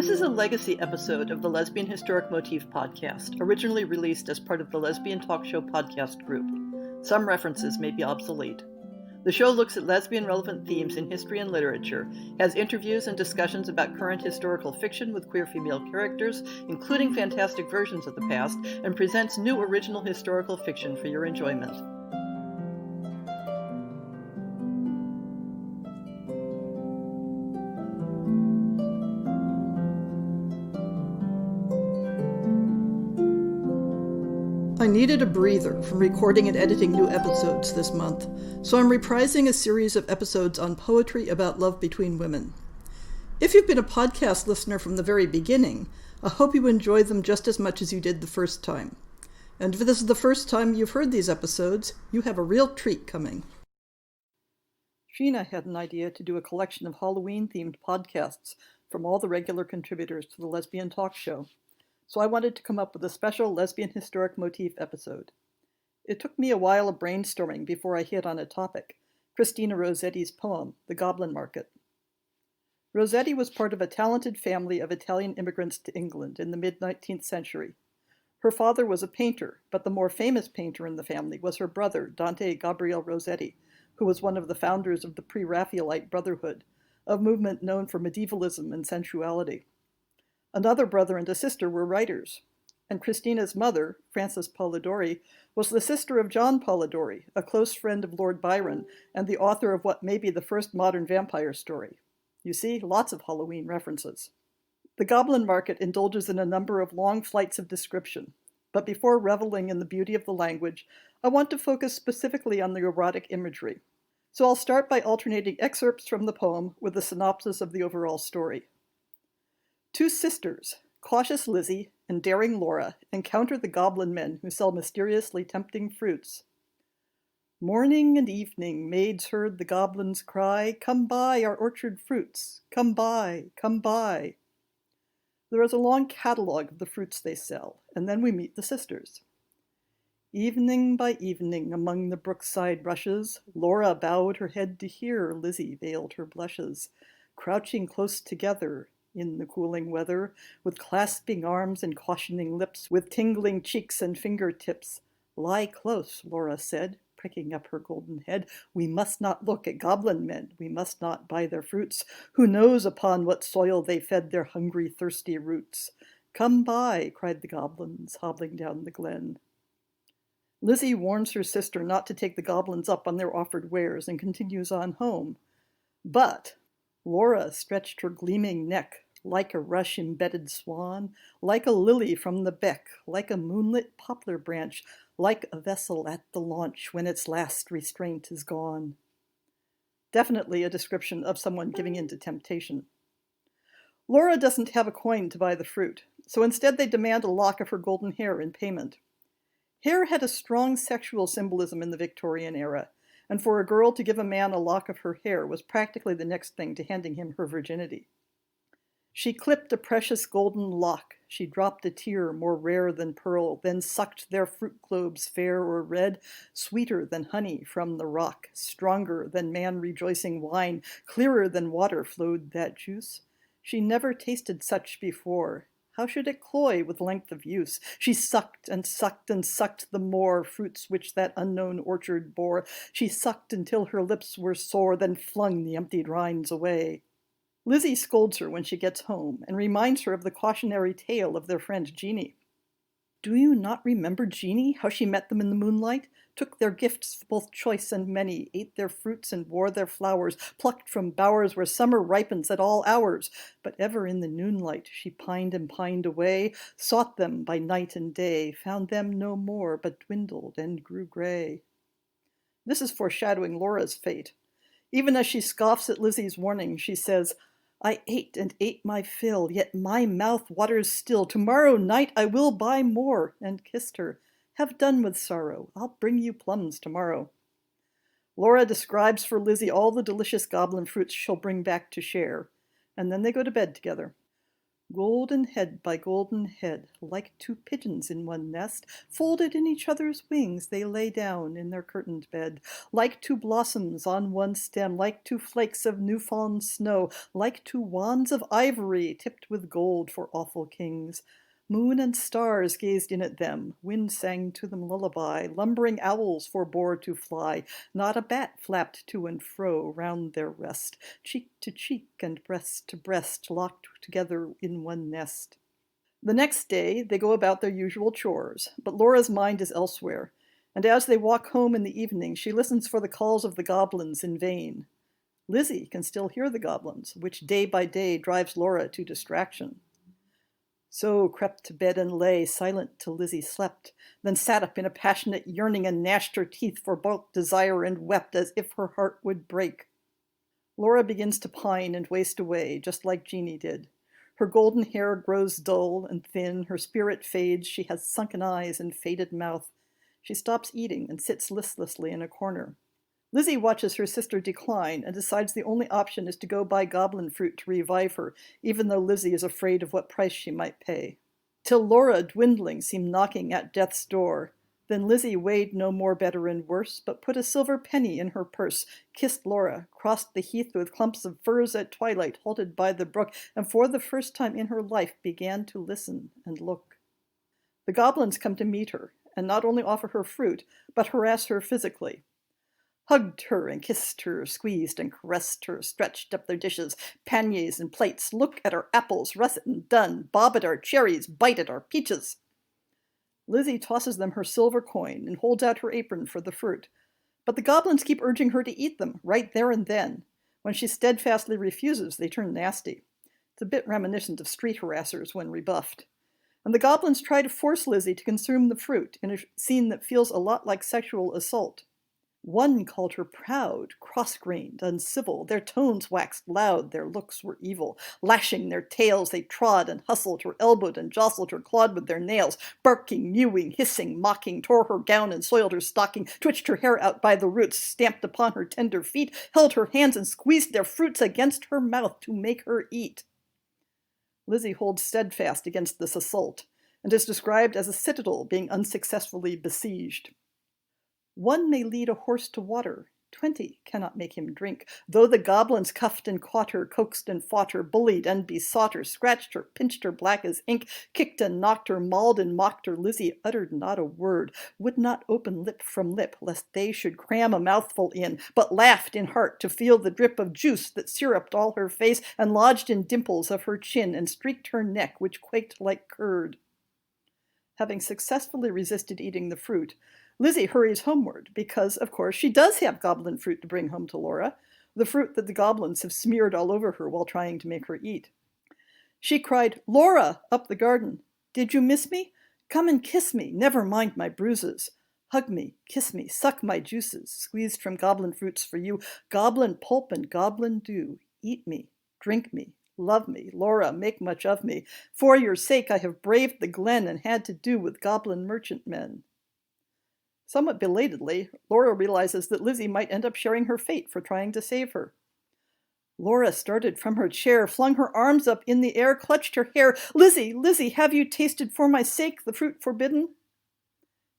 This is a legacy episode of the Lesbian Historic Motif podcast, originally released as part of the Lesbian Talk Show podcast group. Some references may be obsolete. The show looks at lesbian-relevant themes in history and literature, has interviews and discussions about current historical fiction with queer female characters, including fantastic versions of the past, and presents new original historical fiction for your enjoyment. I needed a breather from recording and editing new episodes this month, so I'm reprising a series of episodes on poetry about love between women. If you've been a podcast listener from the very beginning, I hope you enjoy them just as much as you did the first time. And if this is the first time you've heard these episodes, you have a real treat coming. Sheena had an idea to do a collection of Halloween-themed podcasts from all the regular contributors to the Lesbian Talk Show. So I wanted to come up with a special lesbian historic motif episode. It took me a while of brainstorming before I hit on a topic, Christina Rossetti's poem, The Goblin Market. Rossetti was part of a talented family of Italian immigrants to England in the mid-19th century. Her father was a painter, but the more famous painter in the family was her brother, Dante Gabriel Rossetti, who was one of the founders of the Pre-Raphaelite Brotherhood, a movement known for medievalism and sensuality. Another brother and a sister were writers, and Christina's mother, Frances Polidori, was the sister of John Polidori, a close friend of Lord Byron and the author of what may be the first modern vampire story. You see, lots of Halloween references. The Goblin Market indulges in a number of long flights of description, but before reveling in the beauty of the language, I want to focus specifically on the erotic imagery. So I'll start by alternating excerpts from the poem with a synopsis of the overall story. Two sisters, cautious Lizzie and daring Laura, encounter the goblin men who sell mysteriously tempting fruits. Morning and evening maids heard the goblins cry, "Come buy our orchard fruits, come buy, come buy." There is a long catalogue of the fruits they sell, and then we meet the sisters. Evening by evening among the brookside rushes, Laura bowed her head to hear, Lizzie veiled her blushes, crouching close together, in the cooling weather, with clasping arms and cautioning lips, with tingling cheeks and fingertips. "Lie close," Laura said, pricking up her golden head. "We must not look at goblin men, we must not buy their fruits. Who knows upon what soil they fed their hungry, thirsty roots? Come buy," cried the goblins, hobbling down the glen. Lizzie warns her sister not to take the goblins up on their offered wares and continues on home. But Laura stretched her gleaming neck, like a rush-embedded swan, like a lily from the beck, like a moonlit poplar branch, like a vessel at the launch when its last restraint is gone. Definitely a description of someone giving in to temptation. Laura doesn't have a coin to buy the fruit, so instead they demand a lock of her golden hair in payment. Hair had a strong sexual symbolism in the Victorian era, and for a girl to give a man a lock of her hair was practically the next thing to handing him her virginity. She clipped a precious golden lock, she dropped a tear more rare than pearl, then sucked their fruit globes fair or red, sweeter than honey from the rock, stronger than man-rejoicing wine, clearer than water flowed that juice. She never tasted such before. How should it cloy with length of use? She sucked and sucked and sucked the more fruits which that unknown orchard bore. She sucked until her lips were sore, then flung the emptied rinds away. Lizzie scolds her when she gets home and reminds her of the cautionary tale of their friend Jeanie. "Do you not remember Jeanie, how she met them in the moonlight, took their gifts both choice and many, ate their fruits and wore their flowers, plucked from bowers where summer ripens at all hours, but ever in the noonlight she pined and pined away, sought them by night and day, found them no more, but dwindled and grew gray." This is foreshadowing Laura's fate. Even as she scoffs at Lizzie's warning, she says, "I ate and ate my fill, yet my mouth waters still. Tomorrow night I will buy more," and kissed her. "Have done with sorrow. I'll bring you plums tomorrow." Laura describes for Lizzie all the delicious goblin fruits she'll bring back to share, and then they go to bed together. Golden head by golden head, like two pigeons in one nest, folded in each other's wings, they lay down in their curtained bed. Like two blossoms on one stem, like two flakes of new-fallen snow, like two wands of ivory tipped with gold for awful kings. Moon and stars gazed in at them, wind sang to them lullaby, lumbering owls forbore to fly, not a bat flapped to and fro round their rest, cheek to cheek and breast to breast, locked together in one nest. The next day they go about their usual chores, but Laura's mind is elsewhere, and as they walk home in the evening she listens for the calls of the goblins in vain. Lizzie can still hear the goblins, which day by day drives Laura to distraction. So crept to bed and lay silent till Lizzie slept, then sat up in a passionate yearning and gnashed her teeth for both desire and wept as if her heart would break. Laura begins to pine and waste away, just like Jeannie did. Her golden hair grows dull and thin, her spirit fades, she has sunken eyes and faded mouth. She stops eating and sits listlessly in a corner. Lizzie watches her sister decline and decides the only option is to go buy goblin fruit to revive her, even though Lizzie is afraid of what price she might pay. Till Laura, dwindling, seemed knocking at death's door. Then Lizzie weighed no more better and worse, but put a silver penny in her purse, kissed Laura, crossed the heath with clumps of firs at twilight, halted by the brook, and for the first time in her life began to listen and look. The goblins come to meet her, and not only offer her fruit, but harass her physically. Hugged her and kissed her, squeezed and caressed her, stretched up their dishes, panniers and plates, look at our apples, russet and dun, bob at our cherries, bite at our peaches. Lizzie tosses them her silver coin and holds out her apron for the fruit, but the goblins keep urging her to eat them, right there and then. When she steadfastly refuses, they turn nasty. It's a bit reminiscent of street harassers when rebuffed. And the goblins try to force Lizzie to consume the fruit in a scene that feels a lot like sexual assault. One called her proud, cross-grained, uncivil. Their tones waxed loud, their looks were evil. Lashing their tails, they trod and hustled her, elbowed and jostled her, clawed with their nails, barking, mewing, hissing, mocking, tore her gown and soiled her stocking, twitched her hair out by the roots, stamped upon her tender feet, held her hands and squeezed their fruits against her mouth to make her eat. Lizzie holds steadfast against this assault, and is described as a citadel being unsuccessfully besieged. One may lead a horse to water, 20 cannot make him drink. Though the goblins cuffed and caught her, coaxed and fought her, bullied and besought her, scratched her, pinched her black as ink, kicked and knocked her, mauled and mocked her, Lizzie uttered not a word, would not open lip from lip, lest they should cram a mouthful in, but laughed in heart to feel the drip of juice that syruped all her face and lodged in dimples of her chin and streaked her neck, which quaked like curd. Having successfully resisted eating the fruit, Lizzie hurries homeward because, of course, she does have goblin fruit to bring home to Laura, the fruit that the goblins have smeared all over her while trying to make her eat. She cried, "Laura!" up the garden. "Did you miss me? Come and kiss me, never mind my bruises. Hug me, kiss me, suck my juices, squeezed from goblin fruits for you, goblin pulp and goblin dew. Eat me, drink me, love me, Laura, make much of me. For your sake I have braved the glen and had to do with goblin merchantmen." Somewhat belatedly, Laura realizes that Lizzie might end up sharing her fate for trying to save her. Laura started from her chair, flung her arms up in the air, clutched her hair. "Lizzie, Lizzie, have you tasted for my sake the fruit forbidden?"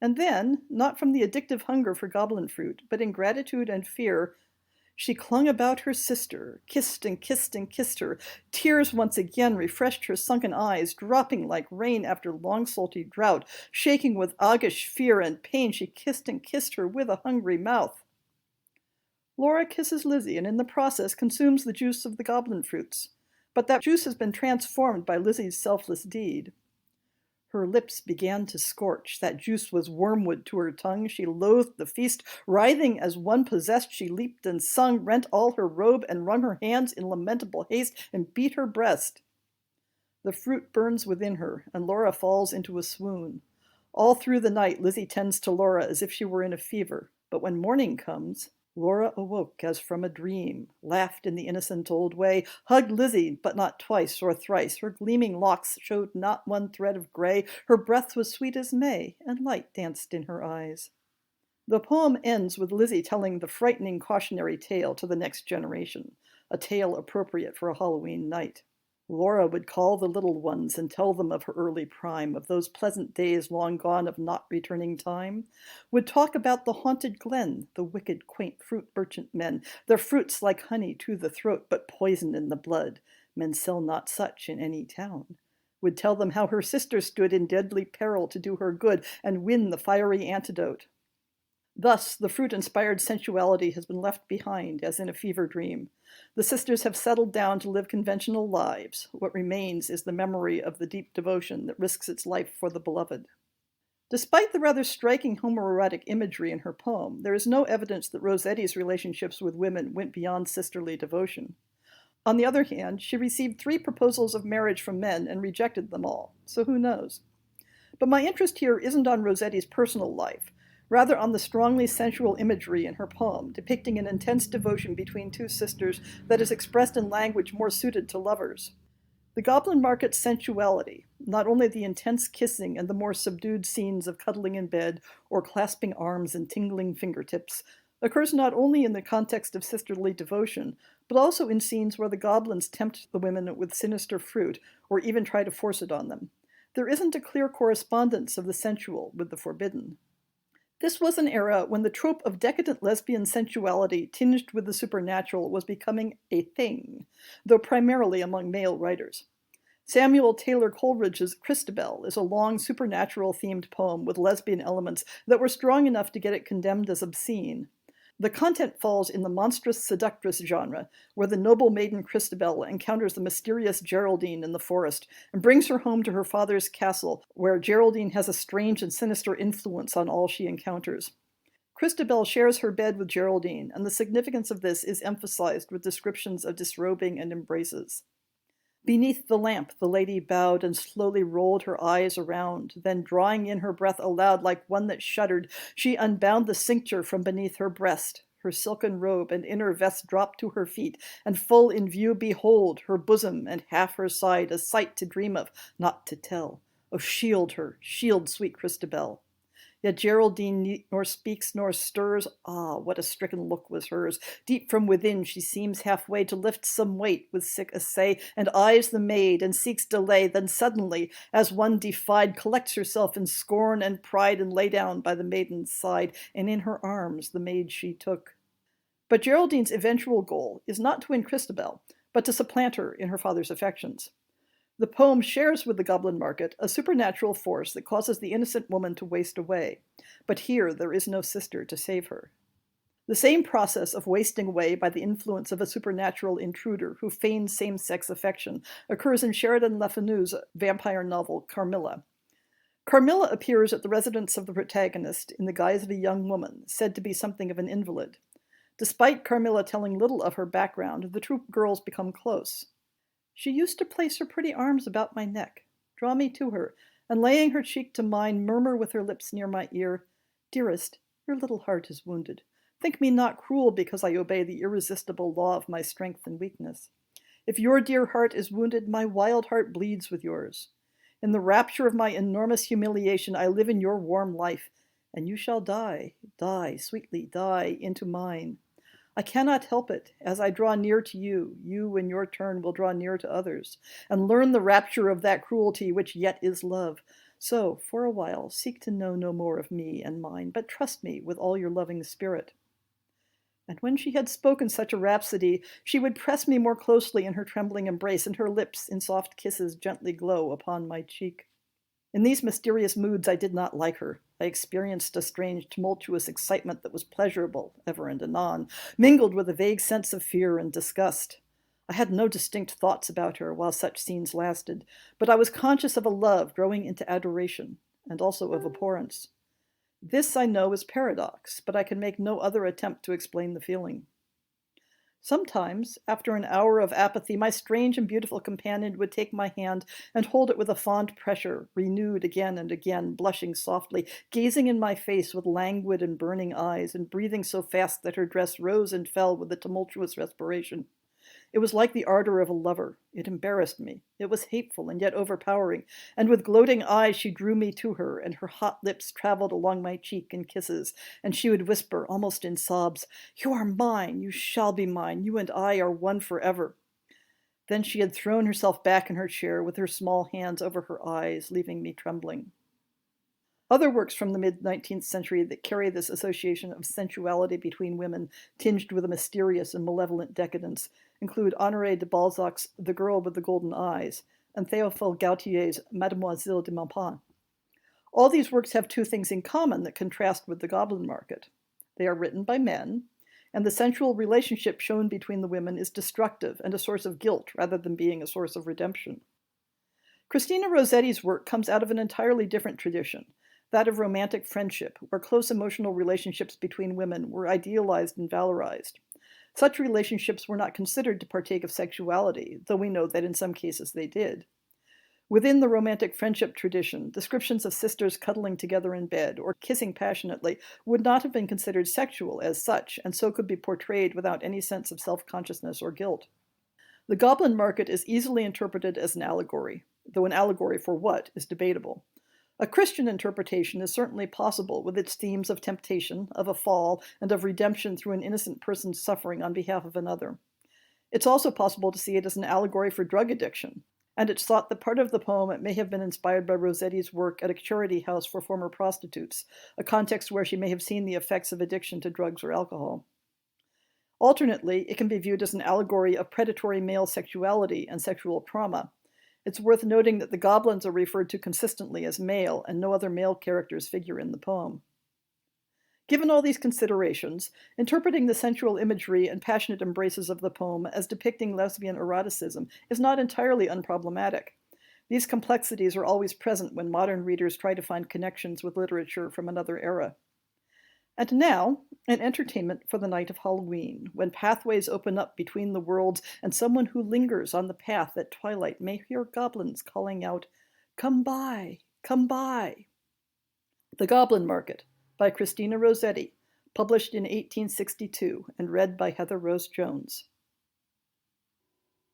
And then, not from the addictive hunger for goblin fruit, but in gratitude and fear, she clung about her sister, kissed and kissed and kissed her. Tears once again refreshed her sunken eyes, dropping like rain after long salty drought. Shaking with aguish fear and pain, she kissed and kissed her with a hungry mouth. Laura kisses Lizzie and in the process consumes the juice of the goblin fruits. But that juice has been transformed by Lizzie's selfless deed. Her lips began to scorch. That juice was wormwood to her tongue. She loathed the feast. Writhing as one possessed, she leaped and sung, rent all her robe and wrung her hands in lamentable haste and beat her breast. The fruit burns within her, and Laura falls into a swoon. All through the night, Lizzie tends to Laura as if she were in a fever. But when morning comes, Laura awoke as from a dream, laughed in the innocent old way, hugged Lizzie, but not twice or thrice. Her gleaming locks showed not one thread of gray. Her breath was sweet as May, and light danced in her eyes. The poem ends with Lizzie telling the frightening cautionary tale to the next generation, a tale appropriate for a Halloween night. Laura would call the little ones and tell them of her early prime, of those pleasant days long gone of not returning time, would talk about the haunted glen, the wicked, quaint fruit merchant men, their fruits like honey to the throat, but poison in the blood, men sell not such in any town, would tell them how her sister stood in deadly peril to do her good and win the fiery antidote. Thus, the fruit-inspired sensuality has been left behind, as in a fever dream. The sisters have settled down to live conventional lives. What remains is the memory of the deep devotion that risks its life for the beloved. Despite the rather striking homoerotic imagery in her poem, there is no evidence that Rossetti's relationships with women went beyond sisterly devotion. On the other hand, she received 3 proposals of marriage from men and rejected them all, so who knows? But my interest here isn't on Rossetti's personal life, rather on the strongly sensual imagery in her poem, depicting an intense devotion between 2 sisters that is expressed in language more suited to lovers. The Goblin Market's sensuality, not only the intense kissing and the more subdued scenes of cuddling in bed or clasping arms and tingling fingertips, occurs not only in the context of sisterly devotion, but also in scenes where the goblins tempt the women with sinister fruit or even try to force it on them. There isn't a clear correspondence of the sensual with the forbidden. This was an era when the trope of decadent lesbian sensuality tinged with the supernatural was becoming a thing, though primarily among male writers. Samuel Taylor Coleridge's Christabel is a long supernatural-themed poem with lesbian elements that were strong enough to get it condemned as obscene. The content falls in the monstrous seductress genre, where the noble maiden Christabel encounters the mysterious Geraldine in the forest and brings her home to her father's castle, where Geraldine has a strange and sinister influence on all she encounters. Christabel shares her bed with Geraldine, and the significance of this is emphasized with descriptions of disrobing and embraces. Beneath the lamp the lady bowed and slowly rolled her eyes around, then drawing in her breath aloud like one that shuddered, she unbound the cincture from beneath her breast. Her silken robe and inner vest dropped to her feet, and full in view behold, her bosom and half her side, a sight to dream of, not to tell. Oh, shield her, shield sweet Christabel. Yet Geraldine nor speaks nor stirs. Ah, what a stricken look was hers! Deep from within she seems halfway to lift some weight with sick essay, and eyes the maid, and seeks delay. Then suddenly, as one defied, collects herself in scorn and pride, and lay down by the maiden's side, and in her arms the maid she took. But Geraldine's eventual goal is not to win Christabel, but to supplant her in her father's affections. The poem shares with the Goblin Market a supernatural force that causes the innocent woman to waste away, but here there is no sister to save her. The same process of wasting away by the influence of a supernatural intruder who feigns same-sex affection occurs in Sheridan Le Fanu's vampire novel Carmilla. Carmilla appears at the residence of the protagonist in the guise of a young woman, said to be something of an invalid. Despite Carmilla telling little of her background, the two girls become close. She used to place her pretty arms about my neck, draw me to her, and laying her cheek to mine, murmur with her lips near my ear, "Dearest, your little heart is wounded. Think me not cruel because I obey the irresistible law of my strength and weakness. If your dear heart is wounded, my wild heart bleeds with yours. In the rapture of my enormous humiliation, I live in your warm life, and you shall die, sweetly die, into mine. I cannot help it. As I draw near to you, you in your turn will draw near to others, and learn the rapture of that cruelty which yet is love. So, for a while, seek to know no more of me and mine, but trust me with all your loving spirit." And when she had spoken such a rhapsody, she would press me more closely in her trembling embrace, and her lips in soft kisses gently glow upon my cheek. In these mysterious moods I did not like her. I experienced a strange tumultuous excitement that was pleasurable, ever and anon, mingled with a vague sense of fear and disgust. I had no distinct thoughts about her while such scenes lasted, but I was conscious of a love growing into adoration, and also of abhorrence. This, I know, is paradox, but I can make no other attempt to explain the feeling. Sometimes, after an hour of apathy, my strange and beautiful companion would take my hand and hold it with a fond pressure, renewed again and again, blushing softly, gazing in my face with languid and burning eyes, and breathing so fast that her dress rose and fell with the tumultuous respiration. It was like the ardor of a lover. It embarrassed me. It was hateful and yet overpowering, and with gloating eyes she drew me to her, and her hot lips traveled along my cheek in kisses, and she would whisper, almost in sobs, "You are mine, you shall be mine, you and I are one forever." Then she had thrown herself back in her chair with her small hands over her eyes, leaving me trembling. Other works from the mid-19th century that carry this association of sensuality between women tinged with a mysterious and malevolent decadence include Honoré de Balzac's The Girl with the Golden Eyes and Théophile Gautier's Mademoiselle de Maupin. All these works have two things in common that contrast with the Goblin Market. They are written by men, and the sensual relationship shown between the women is destructive and a source of guilt rather than being a source of redemption. Christina Rossetti's work comes out of an entirely different tradition, that of romantic friendship, where close emotional relationships between women were idealized and valorized. Such relationships were not considered to partake of sexuality, though we know that in some cases they did. Within the romantic friendship tradition, descriptions of sisters cuddling together in bed or kissing passionately would not have been considered sexual as such, and so could be portrayed without any sense of self-consciousness or guilt. The Goblin Market is easily interpreted as an allegory, though an allegory for what is debatable. A Christian interpretation is certainly possible with its themes of temptation, of a fall, and of redemption through an innocent person's suffering on behalf of another. It's also possible to see it as an allegory for drug addiction, and it's thought that part of the poem may have been inspired by Rossetti's work at a charity house for former prostitutes, a context where she may have seen the effects of addiction to drugs or alcohol. Alternately, it can be viewed as an allegory of predatory male sexuality and sexual trauma. It's worth noting that the goblins are referred to consistently as male, and no other male characters figure in the poem. Given all these considerations, interpreting the sensual imagery and passionate embraces of the poem as depicting lesbian eroticism is not entirely unproblematic. These complexities are always present when modern readers try to find connections with literature from another era. And now, an entertainment for the night of Halloween, when pathways open up between the worlds and someone who lingers on the path at twilight may hear goblins calling out, "Come by, come by." The Goblin Market, by Christina Rossetti, published in 1862 and read by Heather Rose Jones.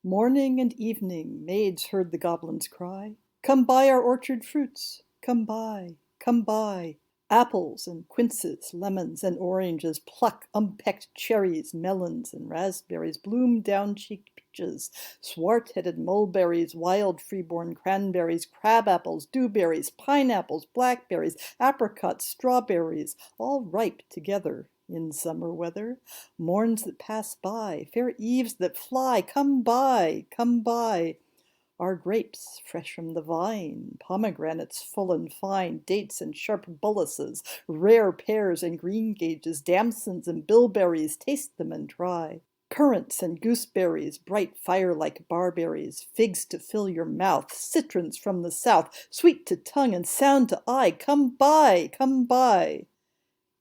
Morning and evening maids heard the goblins cry, "Come buy our orchard fruits, come buy, come buy." Apples and quinces, lemons and oranges, pluck unpecked cherries, melons and raspberries, bloom down-cheeked peaches, swart-headed mulberries, wild freeborn cranberries, crab-apples, dewberries, pineapples, blackberries, apricots, strawberries, all ripe together in summer weather. Morns that pass by, fair eves that fly, come by, come buy. Our grapes, fresh from the vine, pomegranates full and fine, dates and sharp bullaces, rare pears and greengages, damsons and bilberries, taste them and try. Currants and gooseberries, bright fire-like barberries, figs to fill your mouth, citrons from the south, sweet to tongue and sound to eye, come by, come by.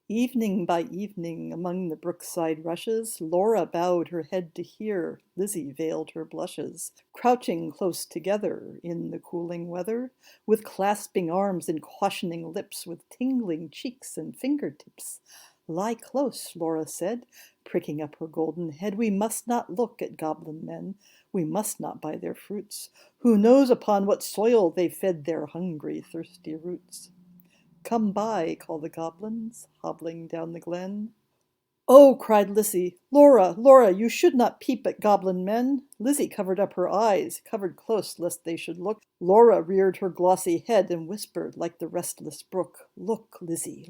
Evening by evening, among the brookside rushes, Laura bowed her head to hear, Lizzie veiled her blushes. Crouching close together in the cooling weather, with clasping arms and cautioning lips, with tingling cheeks and fingertips. "Lie close," Laura said, pricking up her golden head. "We must not look at goblin men. We must not buy their fruits. Who knows upon what soil they fed their hungry, thirsty roots?" "Come by," call the goblins, hobbling down the glen. "Oh," cried Lizzie, "Laura, Laura, you should not peep at goblin men." Lizzie covered up her eyes, covered close lest they should look. Laura reared her glossy head and whispered like the restless brook, look, Lizzie,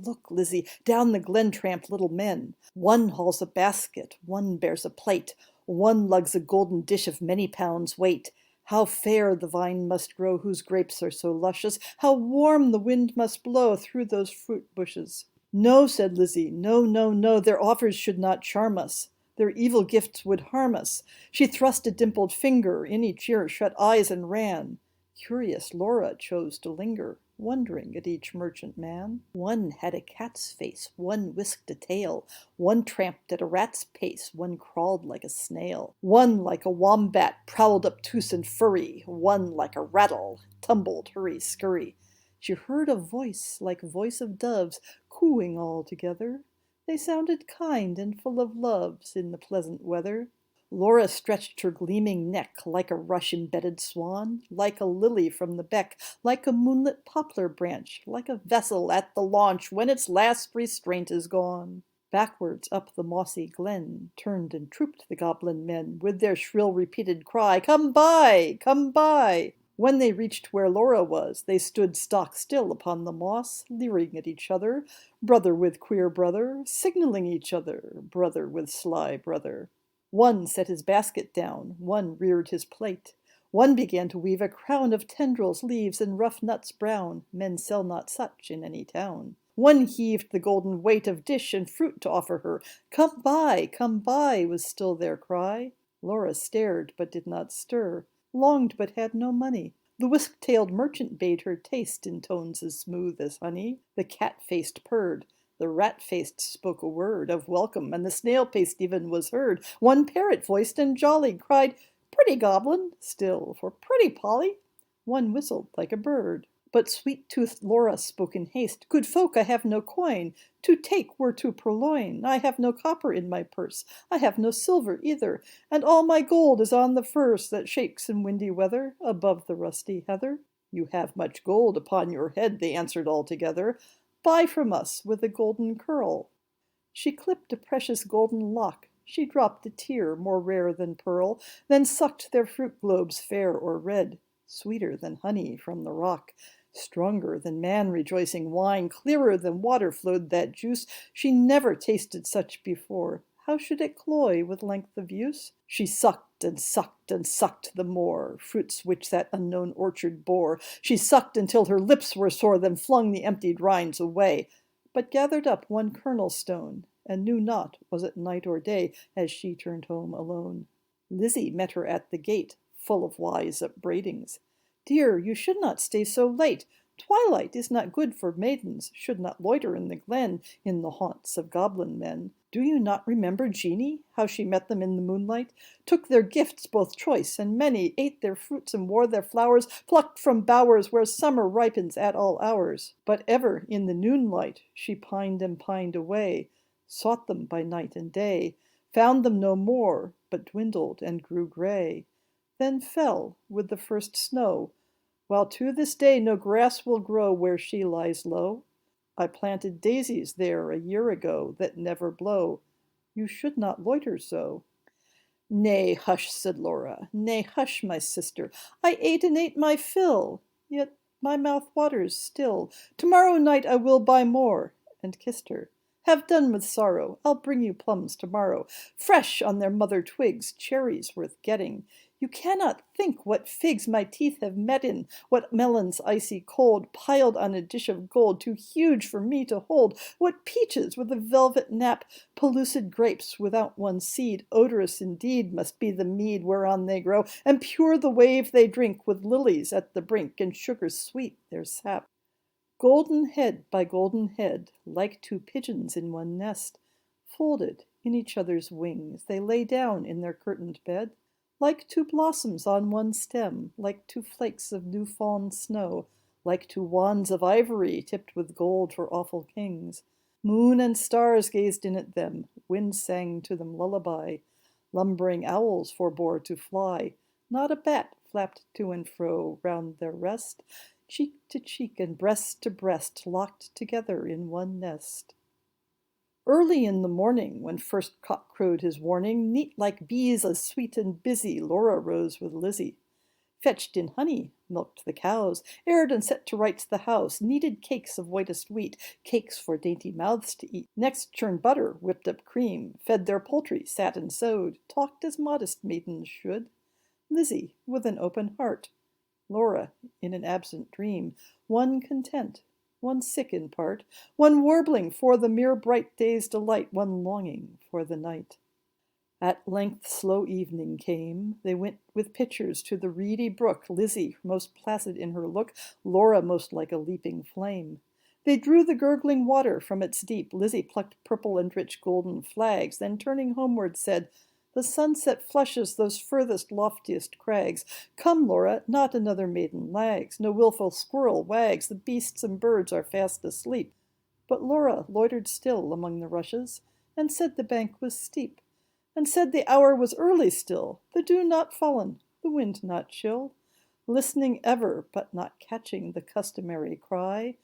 down the glen tramp little men. One hauls a basket, one bears a plate, one lugs a golden dish of many pounds weight. How fair the vine must grow whose grapes are so luscious, how warm the wind must blow through those fruit bushes. "No," said Lizzie, "no, no, no, their offers should not charm us. Their evil gifts would harm us." She thrust a dimpled finger in each ear, shut eyes, and ran. Curious Laura chose to linger, wondering at each merchant man. One had a cat's face, one whisked a tail, one tramped at a rat's pace, one crawled like a snail, one like a wombat prowled obtuse and furry, one like a rattle tumbled hurry-scurry. She heard a voice like voice of doves, cooing all together. They sounded kind and full of loves in the pleasant weather. Laura stretched her gleaming neck like a rush-embedded swan, like a lily from the beck, like a moonlit poplar branch, like a vessel at the launch when its last restraint is gone. Backwards up the mossy glen turned and trooped the goblin men, with their shrill repeated cry, "Come buy! Come buy!" When they reached where Laura was, they stood stock still upon the moss, leering at each other, brother with queer brother, signaling each other, brother with sly brother. One set his basket down, one reared his plate. One began to weave a crown of tendrils, leaves, and rough nuts brown. Men sell not such in any town. One heaved the golden weight of dish and fruit to offer her. "Come buy," was still their cry. Laura stared, but did not stir, longed, but had no money. The whisk-tailed merchant bade her taste in tones as smooth as honey. The cat-faced purred, the rat-faced spoke a word of welcome, and the snail-paced even was heard. One parrot-voiced and jolly cried, "Pretty goblin," still for "Pretty Polly." One whistled like a bird. But sweet-toothed Laura spoke in haste, "Good folk, I have no coin. To take were to purloin. I have no copper in my purse. I have no silver either. And all my gold is on the furze that shakes in windy weather above the rusty heather." "You have much gold upon your head," they answered all together. "Buy from us with a golden curl." She clipped a precious golden lock. She dropped a tear more rare than pearl, then sucked their fruit globes fair or red, sweeter than honey from the rock. Stronger than man-rejoicing wine, clearer than water flowed that juice. She never tasted such before. How should it cloy with length of use? She sucked and sucked and sucked the more, fruits which that unknown orchard bore. She sucked until her lips were sore, then flung the emptied rinds away, but gathered up one kernel stone, and knew not, was it night or day, as she turned home alone. Lizzie met her at the gate, full of wise upbraidings. "Dear, you should not stay so late. Twilight is not good for maidens, should not loiter in the glen, in the haunts of goblin men. Do you not remember Jeanie, how she met them in the moonlight, took their gifts both choice and many, ate their fruits and wore their flowers, plucked from bowers where summer ripens at all hours? But ever in the noonlight she pined and pined away, sought them by night and day, found them no more, but dwindled and grew gray, then fell with the first snow, while to this day no grass will grow where she lies low. I planted daisies there a year ago that never blow. You should not loiter so." "Nay, hush," said Laura, "nay, hush, my sister. I ate and ate my fill, yet my mouth waters still. Tomorrow night I will buy more," and kissed her. "Have done with sorrow. I'll bring you plums tomorrow, fresh on their mother twigs, cherries worth getting. You cannot think what figs my teeth have met in, what melons icy cold, piled on a dish of gold, too huge for me to hold, what peaches with a velvet nap, pellucid grapes without one seed, odorous indeed must be the mead whereon they grow, and pure the wave they drink, with lilies at the brink, and sugar sweet their sap. Golden head by golden head, like two pigeons in one nest, folded in each other's wings, they lay down in their curtained bed. Like two blossoms on one stem, like two flakes of new-fallen snow, like two wands of ivory tipped with gold for awful kings. Moon and stars gazed in at them, wind sang to them lullaby, lumbering owls forbore to fly, not a bat flapped to and fro round their rest, cheek to cheek and breast to breast, locked together in one nest. Early in the morning, when first cock crowed his warning, neat like bees as sweet and busy, Laura rose with Lizzie. Fetched in honey, milked the cows, aired and set to rights the house, kneaded cakes of whitest wheat, cakes for dainty mouths to eat. Next churned butter, whipped up cream, fed their poultry, sat and sewed, talked as modest maidens should. Lizzie with an open heart, Laura in an absent dream, one content, one sick in part, one warbling for the mere bright day's delight, one longing for the night. At length slow evening came. They went with pitchers to the reedy brook, Lizzie most placid in her look, Laura most like a leaping flame. They drew the gurgling water from its deep. Lizzie plucked purple and rich golden flags, then turning homeward said, "The sunset flushes those furthest loftiest crags. Come, Laura, not another maiden lags, no wilful squirrel wags, the beasts and birds are fast asleep." But Laura loitered still among the rushes, and said the bank was steep, and said the hour was early still, the dew not fallen, the wind not chill, listening ever, but not catching the customary cry,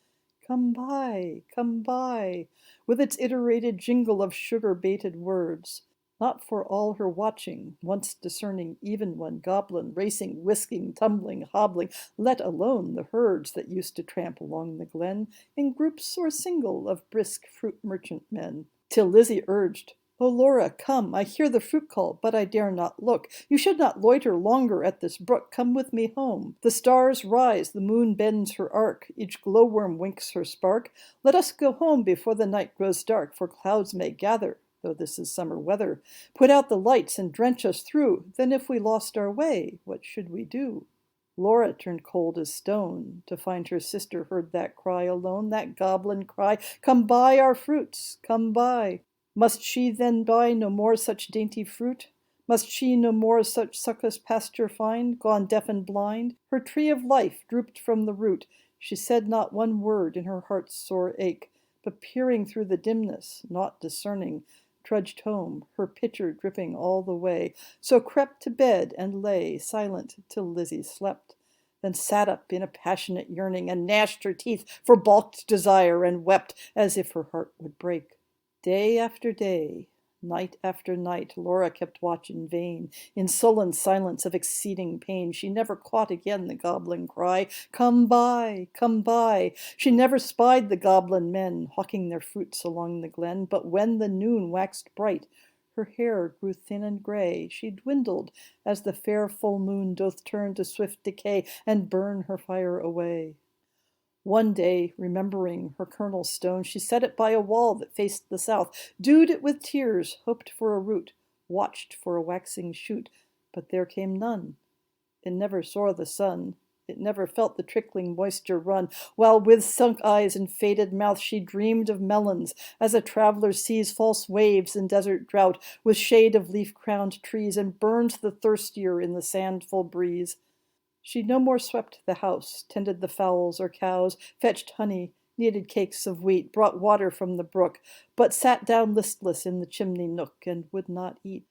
come by, with its iterated jingle of sugar-baited words. Not for all her watching, once discerning even one goblin, racing, whisking, tumbling, hobbling, let alone the herds that used to tramp along the glen, in groups or single of brisk fruit merchant men, till Lizzie urged, "Oh, Laura, come, I hear the fruit call, but I dare not look. You should not loiter longer at this brook. Come with me home. The stars rise, the moon bends her arc, each glowworm winks her spark. Let us go home before the night grows dark, for clouds may gather, though this is summer weather. Put out the lights and drench us through. Then if we lost our way, what should we do?" Laura turned cold as stone to find her sister heard that cry alone, that goblin cry, "Come buy our fruits, come buy." Must she then buy no more such dainty fruit? Must she no more such suckless pasture find, gone deaf and blind? Her tree of life drooped from the root. She said not one word in her heart's sore ache, but peering through the dimness, not discerning, trudged home, her pitcher dripping all the way, so crept to bed and lay silent till Lizzie slept, then sat up in a passionate yearning and gnashed her teeth for balked desire and wept as if her heart would break. Day after day, night after night, Laura kept watch in vain. In sullen silence of exceeding pain, she never caught again the goblin cry, "Come buy, come buy." She never spied the goblin men hawking their fruits along the glen, but when the noon waxed bright, her hair grew thin and gray, she dwindled as the fair full moon doth turn to swift decay and burn her fire away. One day, remembering her kernel stone, she set it by a wall that faced the south, dewed it with tears, hoped for a root, watched for a waxing shoot, but there came none. It never saw the sun, it never felt the trickling moisture run, while with sunk eyes and faded mouth she dreamed of melons, as a traveler sees false waves in desert drought, with shade of leaf-crowned trees, and burns the thirstier in the sandful breeze. She no more swept the house, tended the fowls or cows, fetched honey, kneaded cakes of wheat, brought water from the brook, but sat down listless in the chimney nook, and would not eat.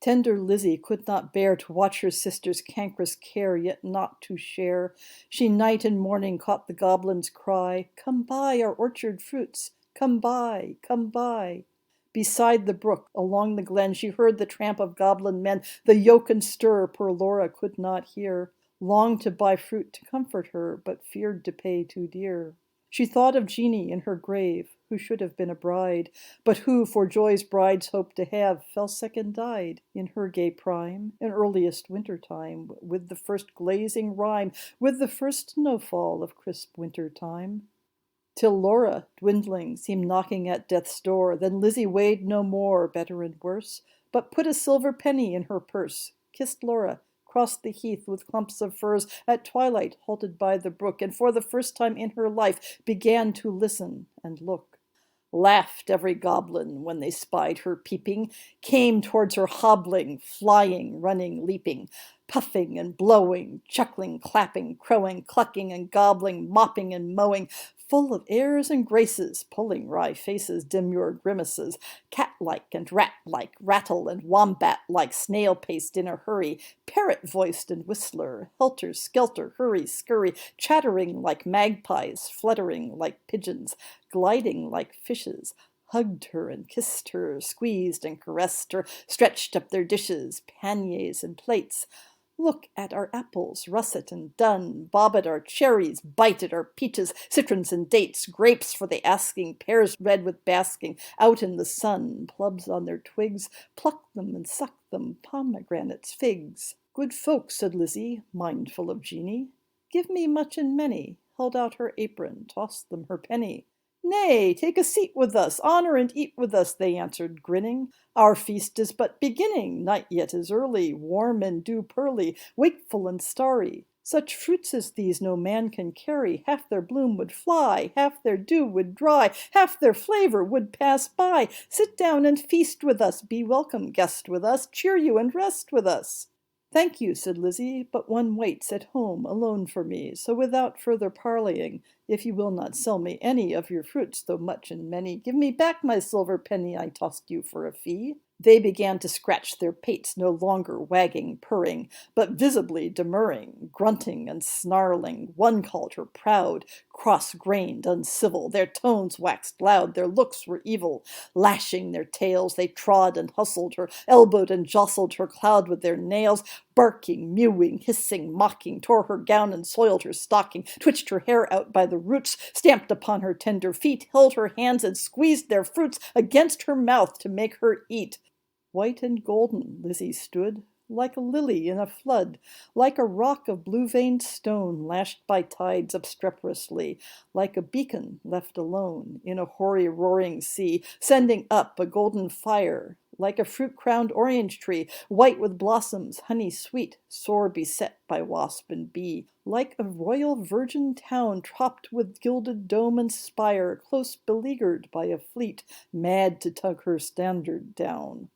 Tender Lizzie could not bear to watch her sister's cankerous care, yet not to share. She night and morning caught the goblin's cry, "Come buy our orchard fruits, come buy, come buy." Beside the brook, along the glen, she heard the tramp of goblin men, the yoke and stir poor Laura could not hear. Longed to buy fruit to comfort her, but feared to pay too dear. She thought of Jeanie in her grave, who should have been a bride, but who, for joys brides hope to have, fell sick and died in her gay prime, in earliest winter time, with the first glazing rime, with the first snowfall of crisp winter time. Till Laura, dwindling, seemed knocking at death's door, then Lizzie weighed no more, better and worse, but put a silver penny in her purse, kissed Laura, crossed the heath with clumps of furze, at twilight halted by the brook, and for the first time in her life began to listen and look. Laughed every goblin when they spied her peeping, came towards her hobbling, flying, running, leaping, puffing and blowing, chuckling, clapping, crowing, clucking and gobbling, mopping and mowing, full of airs and graces, pulling wry faces, demure grimaces, cat-like and rat-like, rattle and wombat-like, snail-paced in a hurry, parrot-voiced and whistler, helter-skelter, hurry-scurry, chattering like magpies, fluttering like pigeons, gliding like fishes, hugged her and kissed her, squeezed and caressed her, stretched up their dishes, panniers and plates. Look at our apples, russet and dun, bob at our cherries, bite at our peaches, citrons and dates, grapes for the asking, pears red with basking, out in the sun, plums on their twigs, pluck them and suck them, pomegranates, figs. Good folk, said Lizzie, mindful of Jeanie, give me much and many, held out her apron, tossed them her penny. Nay, take a seat with us, honor and eat with us, they answered, grinning. Our feast is but beginning, night yet is early, warm and dew pearly, wakeful and starry. Such fruits as these no man can carry, half their bloom would fly, half their dew would dry, half their flavor would pass by. Sit down and feast with us, be welcome, guest with us, cheer you and rest with us. Thank you, said Lizzie, but one waits at home alone for me, so without further parleying, if you will not sell me any of your fruits, though much and many, give me back my silver penny I tossed you for a fee. They began to scratch their pates, no longer wagging, purring, but visibly demurring, grunting and snarling. One called her proud, cross-grained, uncivil. Their tones waxed loud, their looks were evil. Lashing their tails, they trod and hustled her, elbowed and jostled her cloud with their nails, barking, mewing, hissing, mocking, tore her gown and soiled her stocking, twitched her hair out by the roots, stamped upon her tender feet, held her hands and squeezed their fruits against her mouth to make her eat. White and golden Lizzie stood, like a lily in a flood, like a rock of blue-veined stone lashed by tides obstreperously, like a beacon left alone in a hoary roaring sea, sending up a golden fire, like a fruit-crowned orange tree, white with blossoms, honey sweet, sore beset by wasp and bee, like a royal virgin town topped with gilded dome and spire, close beleaguered by a fleet, mad to tug her standard down.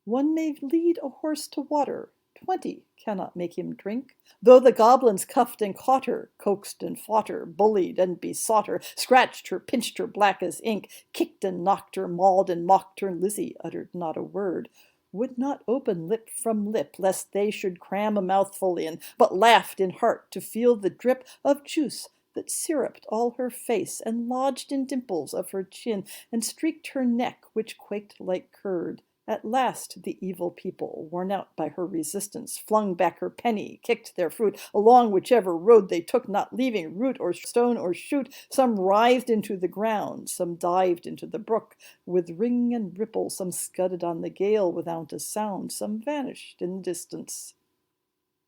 One may lead a horse to water, 20 cannot make him drink. Though the goblins cuffed and caught her, coaxed and fought her, bullied and besought her, scratched her, pinched her black as ink, kicked and knocked her, mauled and mocked her, Lizzie uttered not a word, would not open lip from lip, lest they should cram a mouthful in, but laughed in heart to feel the drip of juice that syruped all her face, and lodged in dimples of her chin, and streaked her neck, which quaked like curd. At last the evil people, worn out by her resistance, flung back her penny, kicked their fruit along whichever road they took, not leaving root or stone or shoot. Some writhed into the ground, some dived into the brook with ring and ripple, some scudded on the gale without a sound, some vanished in the distance.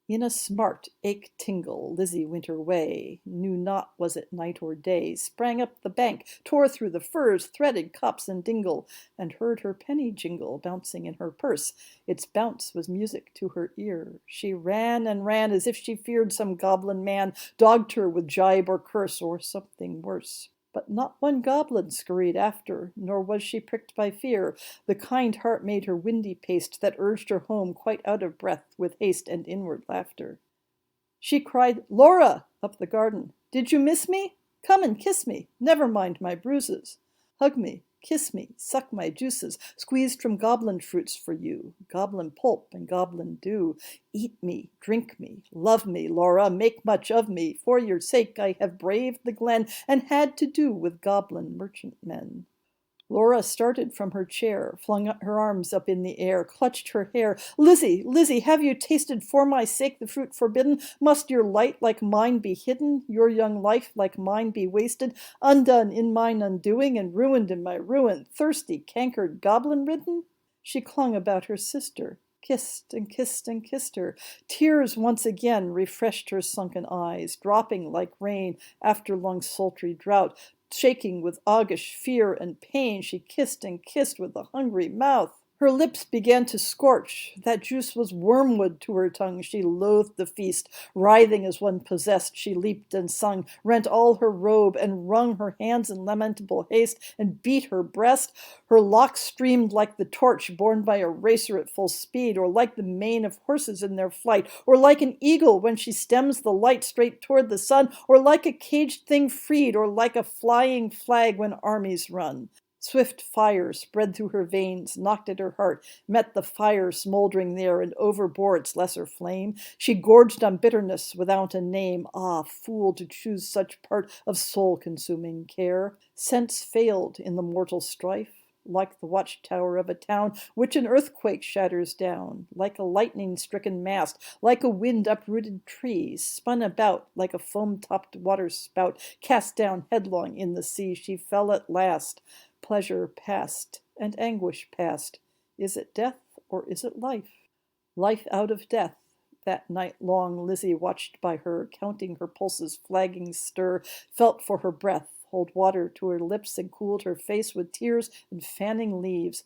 In a smart ache tingle, Lizzie went her way, knew not was it night or day, sprang up the bank, tore through the furze, threaded copse and dingle, and heard her penny jingle bouncing in her purse. Its bounce was music to her ear. She ran and ran as if she feared some goblin man dogged her with jibe or curse, or something worse. But not one goblin scurried after, nor was she pricked by fear. The kind heart made her windy paced, that urged her home quite out of breath with haste and inward laughter. She cried, "Laura!" up the garden. "Did you miss me? Come and kiss me, never mind my bruises. Hug me, kiss me, suck my juices, squeezed from goblin fruits for you, goblin pulp and goblin dew. Eat me, drink me, love me, Laura, make much of me. For your sake I have braved the glen, and had to do with goblin merchantmen." Laura started from her chair, flung her arms up in the air, clutched her hair. "Lizzie, Lizzie, have you tasted for my sake the fruit forbidden? Must your light like mine be hidden, your young life like mine be wasted, undone in mine undoing, and ruined in my ruin, thirsty, cankered, goblin-ridden?" She clung about her sister, kissed and kissed and kissed her. Tears once again refreshed her sunken eyes, dropping like rain after long sultry drought. Shaking with aguish fear and pain, she kissed and kissed with a hungry mouth. Her lips began to scorch. That juice was wormwood to her tongue. She loathed the feast. Writhing as one possessed, she leaped and sung, rent all her robe, and wrung her hands in lamentable haste, and beat her breast. Her locks streamed like the torch borne by a racer at full speed, or like the mane of horses in their flight, or like an eagle when she stems the light straight toward the sun, or like a caged thing freed, or like a flying flag when armies run. Swift fire spread through her veins, knocked at her heart, met the fire smoldering there, and overbore its lesser flame. She gorged on bitterness without a name. Ah, fool, to choose such part of soul-consuming care! Sense failed in the mortal strife, like the watchtower of a town which an earthquake shatters down, like a lightning-stricken mast, like a wind-uprooted tree, spun about like a foam-topped water-spout, cast down headlong in the sea. She fell at last. Pleasure past, and anguish past. Is it death, or is it life? Life out of death. That night long Lizzie watched by her, counting her pulses' flagging stir, felt for her breath, hold water to her lips, and cooled her face with tears and fanning leaves.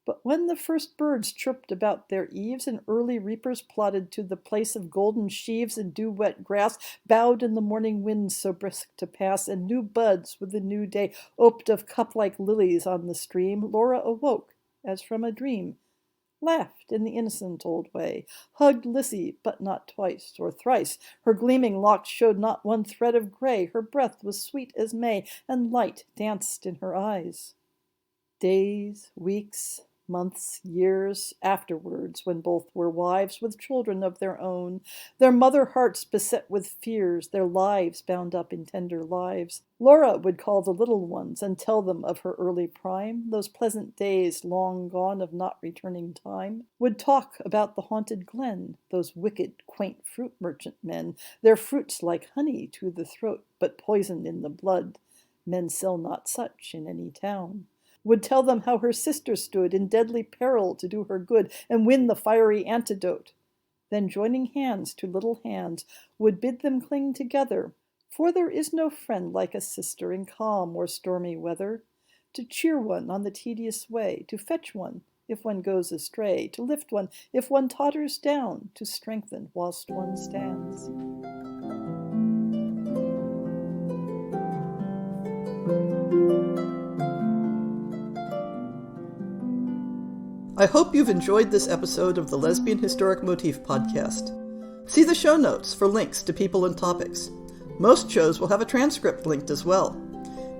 But when the first birds chirped about their eaves, and early reapers plodded to the place of golden sheaves and dew-wet grass, bowed in the morning wind so brisk to pass, and new buds with the new day oped of cup-like lilies on the stream, Laura awoke, as from a dream, laughed in the innocent old way, hugged Lizzie, but not twice or thrice. Her gleaming locks showed not one thread of gray, her breath was sweet as May, and light danced in her eyes. Days, weeks, Months, years afterwards, when both were wives with children of their own, their mother hearts beset with fears, their lives bound up in tender lives, Laura would call the little ones and tell them of her early prime, those pleasant days long gone of not returning time, would talk about the haunted glen, those wicked, quaint fruit merchant men, their fruits like honey to the throat, but poison in the blood. Men sell not such in any town. Would tell them how her sister stood in deadly peril to do her good and win the fiery antidote. Then joining hands to little hands, would bid them cling together, for there is no friend like a sister in calm or stormy weather, to cheer one on the tedious way, to fetch one if one goes astray, to lift one if one totters down, to strengthen whilst one stands. I hope you've enjoyed this episode of the Lesbian Historic Motif Podcast. See the show notes for links to people and topics. Most shows will have a transcript linked as well.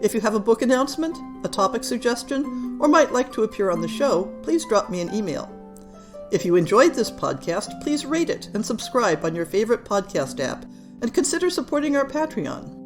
If you have a book announcement, a topic suggestion, or might like to appear on the show, please drop me an email. If you enjoyed this podcast, please rate it and subscribe on your favorite podcast app, and consider supporting our Patreon.